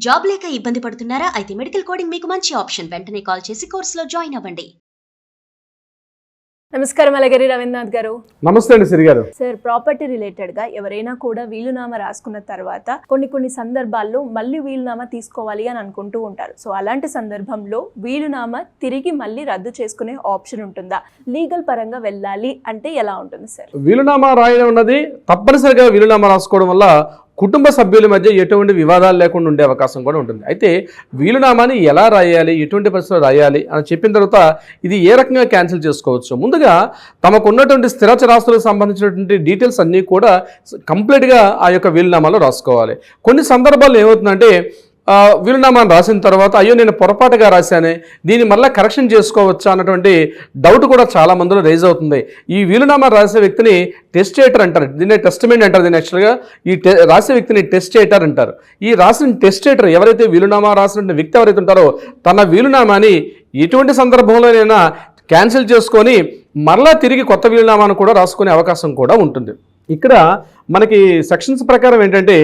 Job లేక ఇబ్బంది పడుతున్నారా? అయితే మెడికల్ కోడింగ్ మీకు మంచి ఆప్షన్. వెంటనే కాల్ చేసి కోర్సులో జాయిన్ అవ్వండి. నమస్కారం అలగిరి రవీంద్రనాథ్ గారు. నమస్తే అండి సిరి గారు. సార్, ప్రాపర్టీ రిలేటెడ్ గా ఎవరైనా కూడా వీలునామా రాసుకున్న తర్వాత కొన్ని సందర్భాల్లో మళ్ళీ వీలునామా తీసుకోవాలి అని అనుకుంటూ ఉంటారు. సో అలాంటి సందర్భంలో వీలునామా తిరిగి మళ్ళీ రద్దు చేసుకునే ఆప్షన్ ఉంటుందా? లీగల్ పరంగా వెళ్ళాలి అంటే ఎలా ఉంటుంది సార్? వీలునామా రాయడం ఉన్నది తప్పనిసరిగా వీలునామా రాసుకోవడం వల్ల కుటుంబ సభ్యుల మధ్య ఎటువంటి వివాదాలు లేకుండా ఉండే అవకాశం కూడా ఉంటుంది. అయితే వీలునామాని ఎలా రాయాలి, ఎటువంటి పరిస్థితుల్లో రాయాలి అని చెప్పిన తర్వాత ఇది ఏ రకంగా క్యాన్సిల్ చేసుకోవచ్చు, ముందుగా తమకు ఉన్నటువంటి స్థిర చరాస్తులకు సంబంధించినటువంటి డీటెయిల్స్ అన్నీ కూడా కంప్లీట్గా ఆ యొక్క వీలునామాలో రాసుకోవాలి. కొన్ని సందర్భాల్లో ఏమవుతుందంటే వీలునామాను రాసిన తర్వాత అయ్యో నేను పొరపాటుగా రాశానే, దీన్ని మళ్ళీ కరెక్షన్ చేసుకోవచ్చా అన్నటువంటి డౌట్ కూడా చాలా మందిలో రైజ్ అవుతుంది. ఈ వీలునామా రాసే వ్యక్తిని టెస్టేటర్ అంటారు, దీన్ని టెస్టిమెంట్ అంటారు. దీన్ని యాక్చువల్గా రాసే వ్యక్తిని టెస్టేటర్ అంటారు. ఈ రాసిన టెస్టేటర్ ఎవరైతే వీలునామా రాసిన వ్యక్తి ఎవరైతే ఉంటారో తన వీలునామాని ఎటువంటి సందర్భంలోనైనా క్యాన్సిల్ చేసుకొని మరలా తిరిగి కొత్త వీలునామాను కూడా రాసుకునే అవకాశం కూడా ఉంటుంది. ఇక్కడ మనకి సెక్షన్స్ ప్రకారం ఏంటంటే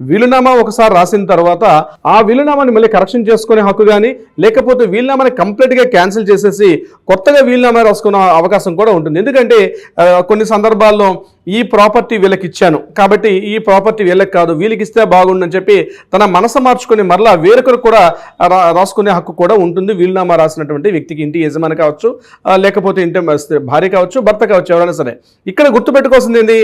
వీలునామా ఒకసారి రాసిన తర్వాత ఆ వీలునామాని మళ్ళీ కరెక్షన్ చేసుకునే హక్కు కానీ, లేకపోతే వీలునామాని కంప్లీట్గా క్యాన్సిల్ చేసేసి కొత్తగా వీలునామా రాసుకునే అవకాశం కూడా ఉంటుంది. ఎందుకంటే కొన్ని సందర్భాల్లో ఈ ప్రాపర్టీ వీళ్ళకి ఇచ్చాను కాబట్టి ఈ ప్రాపర్టీ వీళ్ళకి కాదు, వీళ్ళకి ఇస్తే బాగుండని చెప్పి తన మనసు మార్చుకొని మరలా వేరొకరు కూడా రాసుకునే హక్కు కూడా ఉంటుంది. వీలునామా రాసినటువంటి వ్యక్తికి, ఇంటి యజమాని కావచ్చు, లేకపోతే ఇంటి భార్య కావచ్చు, భర్త కావచ్చు, ఎవరైనా సరే. ఇక్కడ గుర్తుపెట్టుకోవాల్సింది ఏంది,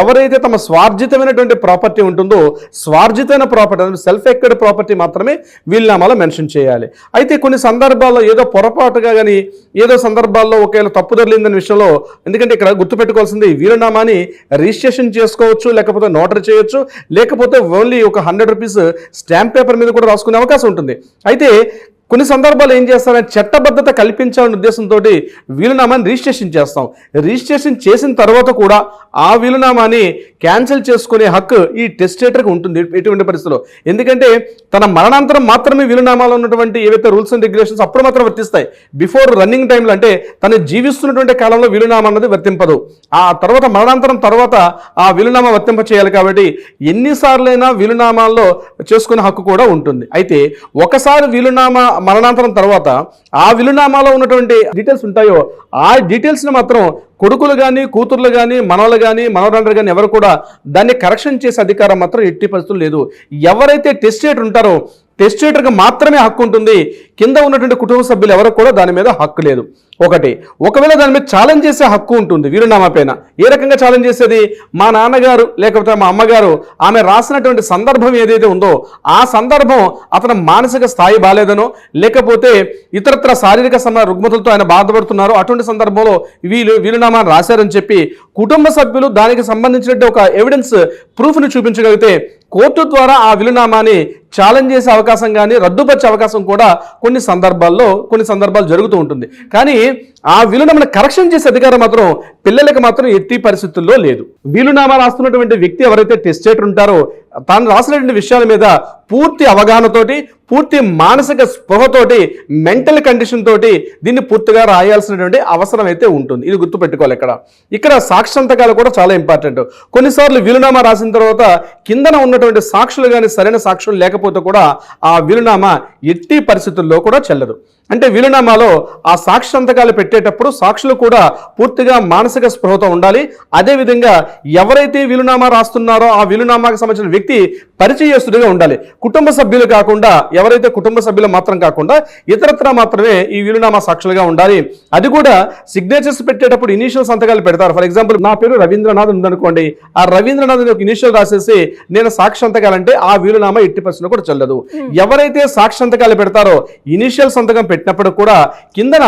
ఎవరైతే తమ స్వార్జితమైనటువంటి ప్రాపర్టీ ఉంటుందో స్వార్జితమైన ప్రాపర్టీ, సెల్ఫ్ ఎక్టెడ్ ప్రాపర్టీ మాత్రమే వీలునామాలో మెన్షన్ చేయాలి. అయితే కొన్ని సందర్భాల్లో ఏదో పొరపాటుగా కానీ ఏదో సందర్భాల్లో ఒకవేళ తప్పుదొరలిందనే విషయంలో, ఎందుకంటే ఇక్కడ గుర్తుపెట్టుకోవాల్సింది వీలునామాని రిజిస్ట్రేషన్ చేసుకోవచ్చు, లేకపోతే నోటరీ చేయొచ్చు, లేకపోతే ఓన్లీ ఒక 100 రూపీస్ స్టాంప్ పేపర్ మీద కూడా రాసుకునే అవకాశం ఉంటుంది. అయితే కొన్ని సందర్భాలు ఏం చేస్తారంటే చట్టబద్ధత కల్పించాలనే ఉద్దేశంతో వీలునామాని రిజిస్ట్రేషన్ చేస్తాం. రిజిస్ట్రేషన్ చేసిన తర్వాత కూడా ఆ వీలునామాని క్యాన్సిల్ చేసుకునే హక్కు ఈ టెస్టేటర్కి ఉంటుంది ఎటువంటి పరిస్థితుల్లో. ఎందుకంటే తన మరణాంతరం మాత్రమే వీలునామాలో ఉన్నటువంటి ఏవైతే రూల్స్ అండ్ రెగ్యులేషన్స్ అప్పుడు మాత్రం వర్తిస్తాయి. బిఫోర్ రన్నింగ్ టైంలో అంటే తను జీవిస్తున్నటువంటి కాలంలో వీలునామా అన్నది వర్తింపదు. ఆ తర్వాత మరణాంతరం తర్వాత ఆ వీలునామా వర్తింప చేయాలి. కాబట్టి ఎన్నిసార్లైనా వీలునామాల్లో చేసుకునే హక్కు కూడా ఉంటుంది. అయితే ఒకసారి వీలునామా మరణాంతరం తర్వాత ఆ వీలునామాలో ఉన్నటువంటి డీటెయిల్స్ ఉంటాయో ఆ డీటెయిల్స్ని మాత్రం కొడుకులు కానీ, కూతుర్లు కానీ, మనవలు కానీ, మనవరాండ్రు కానీ ఎవరు కూడా దాన్ని కరెక్షన్ చేసే అధికారం మాత్రం ఎట్టి పరిస్థితులు లేదు. ఎవరైతే టెస్టేటర్ ఉంటారో టెస్టేటర్కి మాత్రమే హక్కు ఉంటుంది. కింద ఉన్నటువంటి కుటుంబ సభ్యులు ఎవరికి కూడా దాని మీద హక్కు లేదు. ఒకవేళ దాని మీద ఛాలెంజ్ చేసే హక్కు ఉంటుంది వీలునామా పైన. ఏ రకంగా ఛాలెంజ్ చేసేది, మా నాన్నగారు లేకపోతే మా అమ్మగారు ఆమె రాసినటువంటి సందర్భం ఏదైతే ఉందో ఆ సందర్భం అతని మానసిక స్థాయి బాలేదనో, లేకపోతే ఇతరత్ర శారీరక రుగ్మతలతో ఆయన బాధపడుతున్నారో అటువంటి సందర్భంలో వీలునామా రాశారని చెప్పి కుటుంబ సభ్యులు దానికి సంబంధించినట్టు ఒక ఎవిడెన్స్ ప్రూఫ్ని చూపించగలిగితే కోర్టు ద్వారా ఆ వీలునామాని ఛాలెంజ్ చేసే అవకాశం కానీ రద్దుపరిచే అవకాశం కూడా కొన్ని సందర్భాలు జరుగుతూ ఉంటుంది. కానీ ఆ వీలునామాని కరెక్షన్ చేసే అధికారం మాత్రం పిల్లలకి మాత్రం ఎట్టి పరిస్థితుల్లో లేదు. వీలునామా రాస్తున్నటువంటి వ్యక్తి ఎవరైతే టెస్టేటర్ ఉంటారో తాను రాసినటువంటి విషయాల మీద పూర్తి అవగాహనతోటి, పూర్తి మానసిక స్పృహతోటి, మెంటల్ కండిషన్ తోటి దీన్ని పూర్తిగా రాయాల్సినటువంటి అవసరం అయితే ఉంటుంది. ఇది గుర్తుపెట్టుకోవాలి. ఇక్కడ సాక్షి సంతకాలు కూడా చాలా ఇంపార్టెంట్. కొన్నిసార్లు వీలునామా రాసిన తర్వాత కిందన ఉన్నటువంటి సాక్షులు కానీ సరైన సాక్షులు లేకపోతే కూడా ఆ వీలునామా ఎట్టి పరిస్థితుల్లో కూడా చెల్లదు. అంటే వీలునామాలో ఆ సాక్షి సంతకాలు పెట్టేటప్పుడు సాక్షులు కూడా పూర్తిగా మానసిక స్పృహతో ఉండాలి. అదేవిధంగా ఎవరైతే వీలునామా రాస్తున్నారో ఆ వీలునామాకు సంబంధించిన వ్యక్తి పరిచయస్తుడిగా ఉండాలి. కుటుంబ సభ్యులు కాకుండా, ఎవరైతే కుటుంబ సభ్యులు మాత్రం కాకుండా ఇతరత్ర మాత్రమే ఈ వీలునామా సాక్షులుగా ఉండాలి. అది కూడా సిగ్నేచర్స్ పెట్టేటప్పుడు ఇనీషియల్ సంతకాలు పెడతారు. ఫర్ ఎగ్జాంపుల్ నా పేరు రవీంద్రనాథ్ ఉందనుకోండి, ఆ రవీంద్రనాథ్ ఒక ఇనీషియల్ రాసేసి నేను సాక్షి సంతకాలంటే ఆ వీలునామా ఎట్టి పరిస్థితుల్లో కూడా చెల్లదు. ఎవరైతే సాక్షి సంతకాలు పెడతారో ఇనీషియల్ సంతకం పెట్టినప్పుడు కూడా కిందన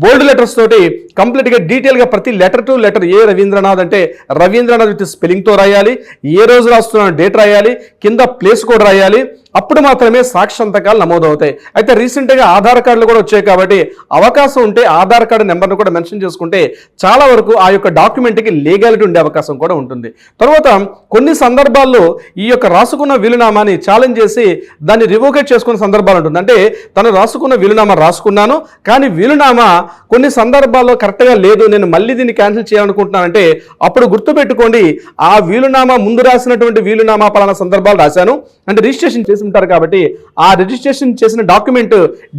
బోల్డ్ లెటర్స్ తోటి కంప్లీట్ గా డీటెయిల్ గా ప్రతి letter to letter A Ravindranath అంటే రవీంద్రనాథ్ విత్ స్పెల్లింగ్ తో రాయాలి, ఏ రోజు రాస్తున్న డేట్ రాయాలి, కింద ప్లేస్ కోడ్ రాయాలి. అప్పుడు మాత్రమే సాక్షి సంతకాలు నమోదవుతాయి. అయితే రీసెంట్గా ఆధార్ కార్డులు కూడా వచ్చాయి కాబట్టి అవకాశం ఉంటే ఆధార్ కార్డు నెంబర్ను కూడా మెన్షన్ చేసుకుంటే చాలా వరకు ఆ యొక్క డాక్యుమెంట్కి లీగాలిటీ ఉండే అవకాశం కూడా ఉంటుంది. తర్వాత కొన్ని సందర్భాల్లో ఈ యొక్క రాసుకున్న వీలునామాని ఛాలెంజ్ చేసి దాన్ని రివోకేట్ చేసుకునే సందర్భాలు ఉంటుంది. అంటే తను రాసుకున్న వీలునామా రాసుకున్నాను కానీ వీలునామా కొన్ని సందర్భాల్లో కరెక్ట్గా లేదు, నేను మళ్ళీ దీన్ని క్యాన్సిల్ చేయాలనుకుంటున్నానంటే అప్పుడు గుర్తుపెట్టుకోండి, ఆ వీలునామా ముందు రాసినటువంటి వీలునామా పలానా సందర్భాలు రాశాను అంటే రిజిస్ట్రేషన్ చేసి చేసుకుంటారు కాబట్టి ఆ రిజిస్ట్రేషన్ చేసిన డాక్యుమెంట్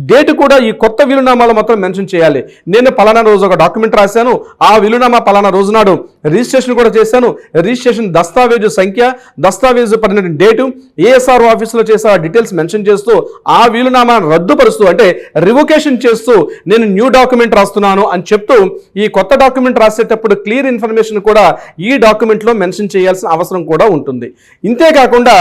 డేట్ కూడా ఈ కొత్త వీలునామాలో మాత్రం మెన్షన్ చేయాలి. నేను పలానా రోజు ఒక డాక్యుమెంట్ రాశాను, ఆ వీలునామా పలానా రోజు నాడు రిజిస్ట్రేషన్ కూడా చేశాను, రిజిస్ట్రేషన్ దస్తావేజు సంఖ్య, దస్తావేజు పడిన డేటు, ఏఎస్ఆర్ ఆఫీసులో చేసే ఆ డీటెయిల్స్ మెన్షన్ చేస్తూ ఆ వీలునామా రద్దుపరుస్తూ అంటే రివోకేషన్ చేస్తూ నేను న్యూ డాక్యుమెంట్ రాస్తున్నాను అని చెప్తూ ఈ కొత్త డాక్యుమెంట్ రాసేటప్పుడు క్లియర్ ఇన్ఫర్మేషన్ కూడా ఈ డాక్యుమెంట్లో మెన్షన్ చేయాల్సిన అవసరం కూడా ఉంటుంది. ఇంతేకాకుండా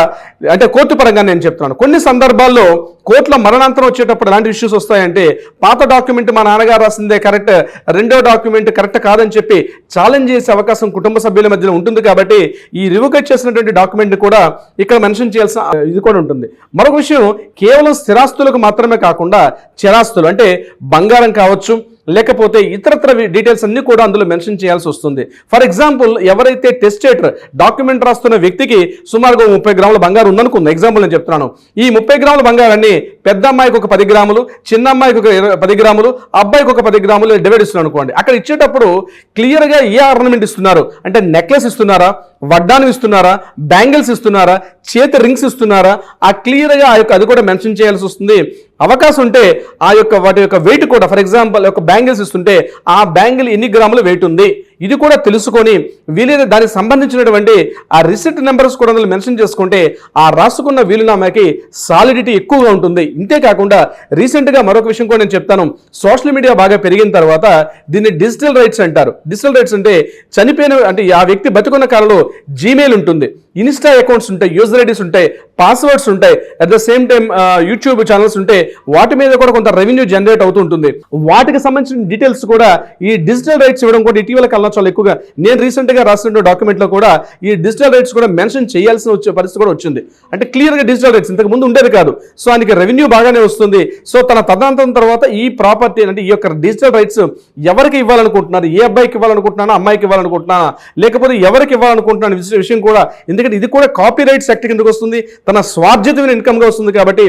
అంటే కోర్టు పరంగా నేను చెప్తున్నాను, కొన్ని సందర్భాల్లో కోర్టులో మరణాంతరం వచ్చేటప్పుడు ఎలాంటి ఇష్యూస్ వస్తాయంటే పాత డాక్యుమెంట్ మా నాన్నగారు రాసిందే కరెక్ట్, రెండో డాక్యుమెంట్ కరెక్ట్ కాదని చెప్పి ఛాలెంజ్ చేసే అవకాశం కుటుంబ సభ్యుల మధ్యలో ఉంటుంది. కాబట్టి ఈ రివోకేట్ చేసినటువంటి డాక్యుమెంట్ కూడా ఇక్కడ మెన్షన్ చేయాల్సిన ఇది కూడా ఉంటుంది. మరొక విషయం, కేవలం స్థిరాస్తులకు మాత్రమే కాకుండా చరాస్తులు అంటే బంగారం కావచ్చు, లేకపోతే ఇతరత్ర డీటెయిల్స్ అన్ని కూడా అందులో మెన్షన్ చేయాల్సి వస్తుంది. ఫర్ ఎగ్జాంపుల్, ఎవరైతే టెస్టేటర్ డాక్యుమెంట్ రాస్తున్న వ్యక్తికి సుమారుగా 30 గ్రాముల బంగారం ఉందనుకుందాం, ఎగ్జాంపుల్ నేను చెప్తున్నాను. ఈ 30 గ్రాముల బంగారాన్ని పెద్ద అమ్మాయికి ఒక 10 గ్రాములు, చిన్న అమ్మాయికి ఒక 10 గ్రాములు, అబ్బాయికి ఒక 10 గ్రాములు డివైడ్ ఇస్తున్నారు అనుకోండి. అక్కడ ఇచ్చేటప్పుడు క్లియర్గా ఏ ఆర్నమెంట్ ఇస్తున్నారు అంటే నెక్లెస్ ఇస్తున్నారా, వడ్డానం ఇస్తున్నారా, బ్యాంగిల్స్ ఇస్తున్నారా, చేతి రింగ్స్ ఇస్తున్నారా, ఆ క్లియర్గా అది కూడా మెన్షన్ చేయాల్సి వస్తుంది. అవకాశం ఉంటే వాటి యొక్క వెయిట్ కూడా, ఫర్ ఎగ్జాంపుల్ ఒక బ్యాంగిల్స్ ఇస్తుంటే ఆ బ్యాంగిల్ ఎన్ని గ్రాముల వెయిట్ ఉంది ఇది కూడా తెలుసుకొని వీలైతే దానికి సంబంధించినటువంటి ఆ రిసిప్ట్ నెంబర్స్ కూడా అందులో మెన్షన్ చేసుకుంటే ఆ రాసుకున్న వీలునామాకి సాలిడిటీ ఎక్కువగా ఉంటుంది. ఇంతేకాకుండా రీసెంట్గా మరొక విషయం కూడా నేను చెప్తాను, సోషల్ మీడియా బాగా పెరిగిన తర్వాత దీన్ని డిజిటల్ రైట్స్ అంటారు. డిజిటల్ రైట్స్ అంటే చనిపోయిన అంటే ఆ వ్యక్తి బతుకున్న కాలంలో జీమెయిల్ ఉంటుంది, ఇన్స్టా అకౌంట్స్ ఉంటాయి, యూజర్ ఐడీస్ ఉంటాయి, పాస్వర్డ్స్ ఉంటాయి, at the same time YouTube channels ఉంటాయి, వాటి మీద కూడా కొంత రెవెన్యూ జనరేట్ అవుతూ ఉంటుంది. వాటికి సంబంధించిన డీటెయిల్స్ కూడా ఈ డిజిటల్ రైట్స్ ఇవ్వడం కూడా ఇటీవల కాలంలో చాలా ఎక్కువగా నేను రీసెంట్గా రాసిన డాక్యుమెంట్లో కూడా ఈ డిజిటల్ రైట్స్ కూడా మెన్షన్ చేయాల్సిన పరిస్థితి కూడా వచ్చింది. అంటే క్లియర్గా డిజిటల్ రైట్స్ ఇంతకు ముందు ఉండేది కాదు. సో ఆయనకి రెవెన్యూ బాగానే వస్తుంది. సో తన తదనంతరం తర్వాత ఈ ప్రాపర్టీ అంటే ఈ యొక్క డిజిటల్ రైట్స్ ఎవరికి ఇవ్వాలనుకుంటున్నారు, ఏ అబ్బాయికి ఇవ్వాలనుకుంటున్నానా, అమ్మాయికి ఇవ్వాలనుకుంటున్నానా, లేకపోతే ఎవరికి ఇవ్వాలనుకుంటున్నాను విషయం కూడా, ఎందుకంటే ఇది కూడా కాపీ రైట్స్ యాక్ట్ కిందకు వస్తుంది, తన స్వార్జితమైన ఇన్కమ్గా వస్తుంది. కాబట్టి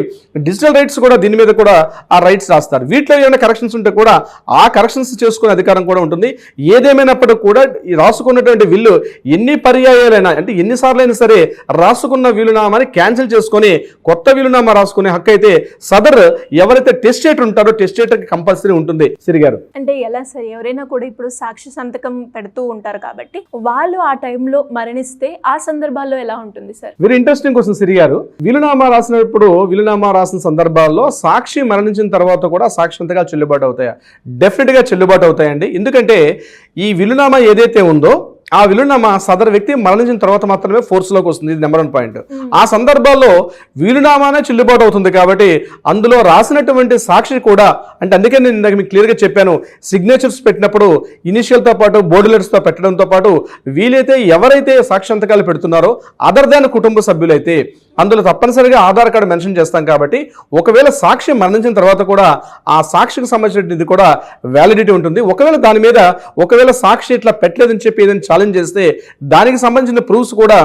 డిజిటల్ రైట్స్ కూడా దీని మీద కూడా ఆ రైట్స్ రాస్తారు. వీటిలో ఏమైనా కరెక్షన్స్ ఉంటే కూడా ఆ కరెక్షన్స్ చేసుకునే అధికారం కూడా ఉంటుంది. ఏదేమైనప్పటికీ కూడా ఈ రాసుకున్నటువంటి విల్లు ఎన్ని పర్యాయాలైనా అంటే ఎన్నిసార్లు అయినా సరే రాసుకున్న వీలునామాని క్యాన్సిల్ చేసుకొని కొత్త వీలునామా రాసుకునే హక్కు అయితే సదర్ ఎవరైతే టెస్టేటర్ ఉంటారో టెస్టేటర్కి కంపల్సరీ ఉంటుంది. సిరిగారు అంటే ఎలా సరే ఎవరైనా కూడా ఇప్పుడు సాక్షి సంతకం పెడుతూ ఉంటారు కాబట్టి వాళ్ళు ఆ టైంలో మరణిస్తే ఆ సందర్భాల్లో ఎలా ఉంటుంది సార్? వెరీ ఇంట్రెస్టింగ్ క్వశ్చన్ సిరిగారు. వీలునామా రాసినప్పుడు వీలునామా రాసిన సందర్భాల్లో సాక్షి మరణించిన తర్వాత కూడా సాక్షి సంతకాలు చెల్లుబాటు అవుతాయా? డెఫినెట్గా చెల్లుబాటు అవుతాయండి. ఎందుకంటే ఈ వీలునామా ఏదైతే ఉందో ఆ వీలునామా సదరు వ్యక్తి మరణించిన తర్వాత మాత్రమే ఫోర్స్లోకి వస్తుంది. ఇది నెంబర్ 1 పాయింట్. ఆ సందర్భాల్లో వీలునామానే చెల్లుబాటు అవుతుంది. కాబట్టి అందులో రాసినటువంటి సాక్షి కూడా అంటే అందుకే నేను ఇందాక మీకు క్లియర్గా చెప్పాను, సిగ్నేచర్స్ పెట్టినప్పుడు ఇనిషియల్తో పాటు బోర్డు లెటర్స్తో పెట్టడంతో పాటు వీలైతే ఎవరైతే సాక్షి సంతకాలు పెడుతున్నారో అదర్ దాన్ కుటుంబ సభ్యులైతే అందులో తప్పనిసరిగా ఆధార్ కార్డు మెన్షన్ చేస్తాం. కాబట్టి ఒకవేళ సాక్షి మరణించిన తర్వాత కూడా ఆ సాక్షికి సంబంధించినది కూడా వ్యాలిడిటీ ఉంటుంది. ఒకవేళ సాక్షి ఇట్లా పెట్టలేదని చెప్పి ఏదైనా ఛాలెంజ్ చేస్తే దానికి సంబంధించిన ప్రూఫ్స్ కూడా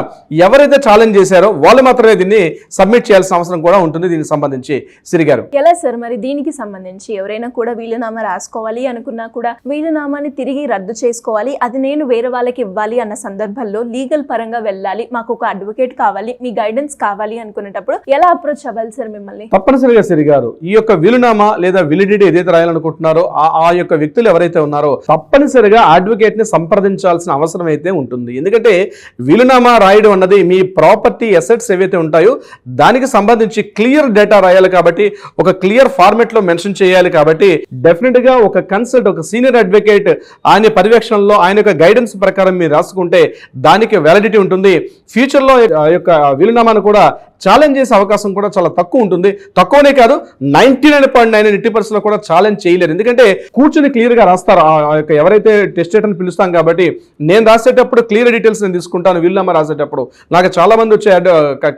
ఎవరైతే ఛాలెంజ్ చేశారో వాళ్ళు మాత్రమే దీన్ని సబ్మిట్ చేయాల్సిన అవసరం కూడా ఉంటుంది. దీనికి సంబంధించి సిరిగారు ఎలా సార్ మరి దీనికి సంబంధించి ఎవరైనా కూడా వీలునామా రాసుకోవాలి అనుకున్నా కూడా వీలునామాని తిరిగి రద్దు చేసుకోవాలి, అది నేను వేరే వాళ్ళకి ఇవ్వాలి అన్న సందర్భంలో లీగల్ పరంగా వెళ్ళాలి, మాకు ఒక అడ్వకేట్ కావాలి, మీ గైడెన్స్ కావాలి అనుకునేటప్పుడు ఎలా అప్రోచ్ అవ్వాలి సార్ మిమ్మల్ని? తప్పనిసరిగా సిరిగారు ఈ యొక్క వీలునామా లేదా విలిడిటీ ఏదైతే రాయాలనుకుంటున్నారో ఆ యొక్క వ్యక్తులు ఎవరైతే ఉన్నారో తప్పనిసరిగా అడ్వకేట్ ని సంప్రదించాల్సిన అవసరం అయితే ఉంటుంది. ఎందుకంటే వీలునామా రాయడం అన్నది మీ ప్రాపర్టీ అసెట్స్ ఏవైతే ఉంటాయో దానికి సంబంధించి క్లియర్ డేటా రాయాలి. కాబట్టి ఒక క్లియర్ ఫార్మెట్ లో మెన్షన్ చేయాలి. కాబట్టి డెఫినెట్ గా ఒక సీనియర్ అడ్వకేట్ ఆయన పర్యవేక్షణలో ఆయన యొక్క గైడెన్స్ ప్రకారం మీరు రాసుకుంటే దానికి వ్యాలిడిటీ ఉంటుంది. ఫ్యూచర్ లో ఆ యొక్క వీలునామాను కూడా ఛాలెంజ్ చేసే అవకాశం కూడా చాలా తక్కువ ఉంటుంది. తక్కువనే కాదు 99.9% కూడా ఛాలెంజ్ చేయలేరు. ఎందుకంటే కూర్చుని క్లియర్ గా రాస్తారు ఆ యొక్క ఎవరైతే టెస్టేటర్ అని పిలుస్తాం. కాబట్టి నేను రాసేటప్పుడు క్లియర్ డీటెయిల్స్ నేను తీసుకుంటాను. వీలునామా రాసేటప్పుడు నాకు చాలా మంది వచ్చే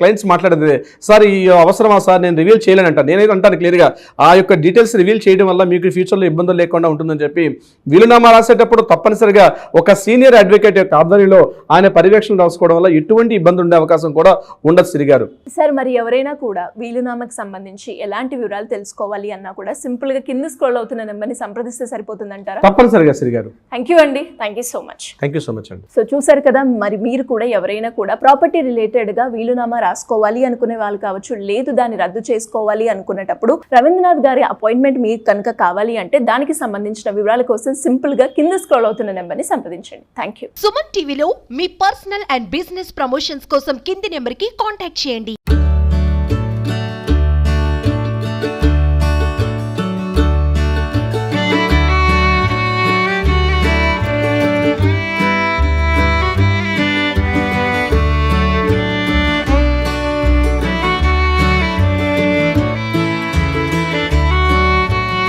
క్లయింట్స్ మాట్లాడేది, సార్ ఈ అవసరమా సార్, నేను రివీల్ చేయలేనంట. నేనైతే అంటాను క్లియర్గా ఆ యొక్క డీటెయిల్స్ రివీల్ చేయడం వల్ల మీకు ఫ్యూచర్లో ఇబ్బందులు లేకుండా ఉంటుందని చెప్పి వీలునామా రాసేటప్పుడు తప్పనిసరిగా ఒక సీనియర్ అడ్వకేట్ యొక్క ఆధ్వర్యంలో ఆయన పర్యవేక్షణ రాసుకోవడం వల్ల ఎటువంటి ఇబ్బంది ఉండే అవకాశం కూడా ఉండదు సిరిగారు. సార్ మరి ఎవరైనా కూడా వీలునామాకి సంబంధించి ఎలాంటి వివరాలు తెలుసుకోవాలి అన్నా కూడా సింపుల్ గా కింద స్క్రోల్ అవుతున్న నెంబర్ని సంప్రదిస్తే సరిపోతుందంటారా? తప్పనిసరిగా శ్రీ గారు. థ్యాంక్ యూ అండి, thank you so much. Thank you so much అండి. సో చూసారు కదా, మరి మీరు కూడా ఎవరైనా కూడా ప్రాపర్టీ రిలేటెడ్ గా వీలునామా రాసుకోవాలి అనుకునే వాళ్ళు కావచ్చు, లేదు దాన్ని రద్దు చేసుకోవాలి అనుకునేటప్పుడు రవీంద్రనాథ్ గారి అపాయింట్మెంట్ మీకు కనుక కావాలి అంటే దానికి సంబంధించిన వివరాల కోసం సింపుల్ గా కింద స్క్రోల్ అవుతున్న నెంబర్ని సంప్రదించండి. Thank you. సుమన్ టీవీలో మీ పర్సనల్ అండ్ బిజినెస్ ప్రమోషన్స్ కోసం కింది నెంబర్కి కాంటాక్ట్ చేయండి.